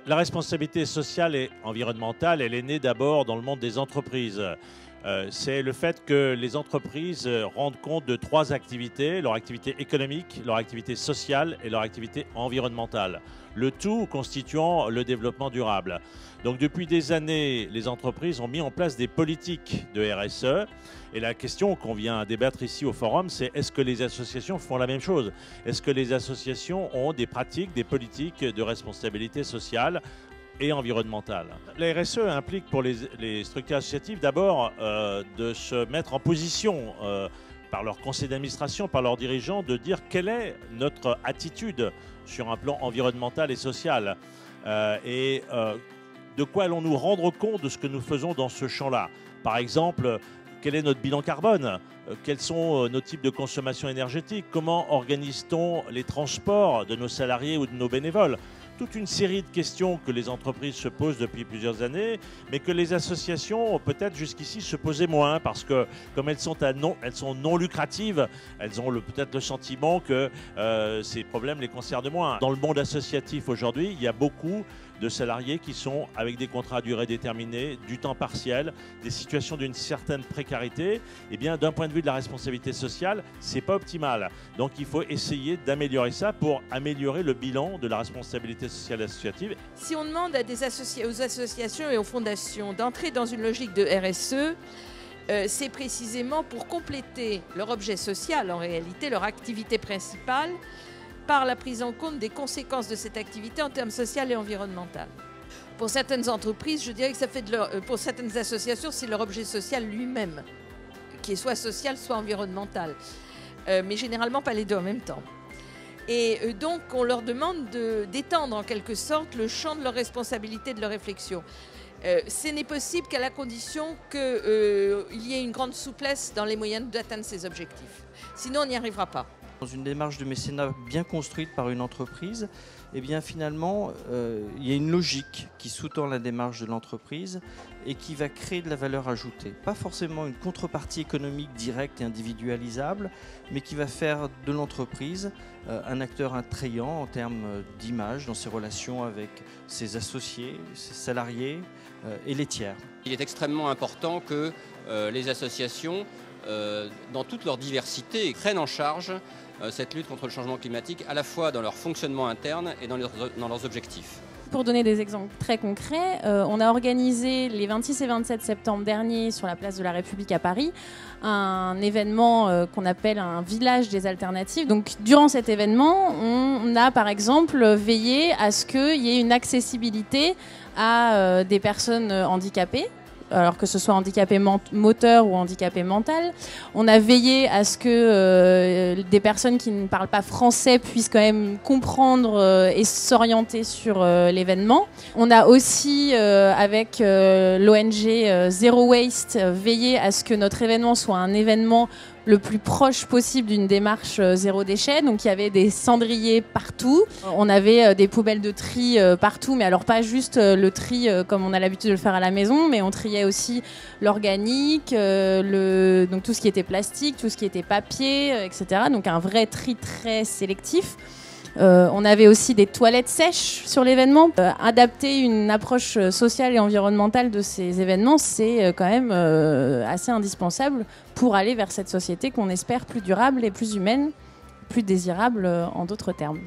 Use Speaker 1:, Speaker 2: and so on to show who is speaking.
Speaker 1: La responsabilité sociale et environnementale, elle est née d'abord dans le monde des entreprises. C'est le fait que les entreprises rendent compte de trois activités, leur activité économique, leur activité sociale et leur activité environnementale. Le tout constituant le développement durable. Donc depuis des années, les entreprises ont mis en place des politiques de RSE. Et la question qu'on vient débattre ici au forum, c'est est-ce que les associations font la même chose? Est-ce que les associations ont des pratiques, des politiques de responsabilité sociale et environnementale? La RSE implique pour les structures associatives d'abord de se mettre en position par leur conseil d'administration, par leurs dirigeants, de dire quelle est notre attitude sur un plan environnemental et social de quoi allons-nous rendre compte de ce que nous faisons dans ce champ-là. Par exemple, quel est notre bilan carbone? Quels sont nos types de consommation énergétique? Comment organise-t-on les transports de nos salariés ou de nos bénévoles? Toute une série de questions que les entreprises se posent depuis plusieurs années, mais que les associations, peut-être jusqu'ici, se posaient moins, parce que comme elles sont non lucratives, elles ont peut-être le sentiment que ces problèmes les concernent moins. Dans le monde associatif aujourd'hui, il y a beaucoup de salariés qui sont avec des contrats à durée déterminée, du temps partiel, des situations d'une certaine précarité. Eh bien, d'un point de vue de la responsabilité sociale, c'est pas optimal. Donc, il faut essayer d'améliorer ça pour améliorer le bilan de la responsabilité sociale associative.
Speaker 2: Si on demande à aux associations et aux fondations d'entrer dans une logique de RSE, c'est précisément pour compléter leur objet social, en réalité, leur activité principale, par la prise en compte des conséquences de cette activité en termes social et environnemental. Pour certaines entreprises, je dirais que ça fait pour certaines associations, c'est leur objet social lui-même, qui est soit social, soit environnemental, mais généralement pas les deux en même temps. Et donc, on leur demande d'étendre en quelque sorte le champ de leur responsabilité, de leur réflexion. Ce n'est possible qu'à la condition qu'il y ait une grande souplesse dans les moyens d'atteindre ces objectifs. Sinon, on n'y arrivera pas.
Speaker 3: Dans une démarche de mécénat bien construite par une entreprise, eh bien finalement, il y a une logique qui sous-tend la démarche de l'entreprise et qui va créer de la valeur ajoutée. Pas forcément une contrepartie économique directe et individualisable, mais qui va faire de l'entreprise un acteur attrayant en termes d'image dans ses relations avec ses associés, ses salariés et les tiers.
Speaker 4: Il est extrêmement important que les associations, dans toute leur diversité, prennent en charge cette lutte contre le changement climatique, à la fois dans leur fonctionnement interne et dans leurs objectifs.
Speaker 5: Pour donner des exemples très concrets, on a organisé les 26 et 27 septembre dernier sur la place de la République à Paris un événement qu'on appelle un village des alternatives. Donc, durant cet événement, on a par exemple veillé à ce qu'il y ait une accessibilité à des personnes handicapées, alors que ce soit handicapé moteur ou handicapé mental. On a veillé à ce que des personnes qui ne parlent pas français puissent quand même comprendre et s'orienter sur l'événement. On a aussi, avec l'ONG Zero Waste, veillé à ce que notre événement soit un événement le plus proche possible d'une démarche zéro déchet. Donc il y avait des cendriers partout, on avait des poubelles de tri partout, mais alors pas juste le tri comme on a l'habitude de le faire à la maison, mais on triait aussi l'organique, donc tout ce qui était plastique, tout ce qui était papier, etc. Donc un vrai tri très sélectif. On avait aussi des toilettes sèches sur l'événement. Adapter une approche sociale et environnementale de ces événements, c'est quand même assez indispensable pour aller vers cette société qu'on espère plus durable et plus humaine, plus désirable en d'autres termes.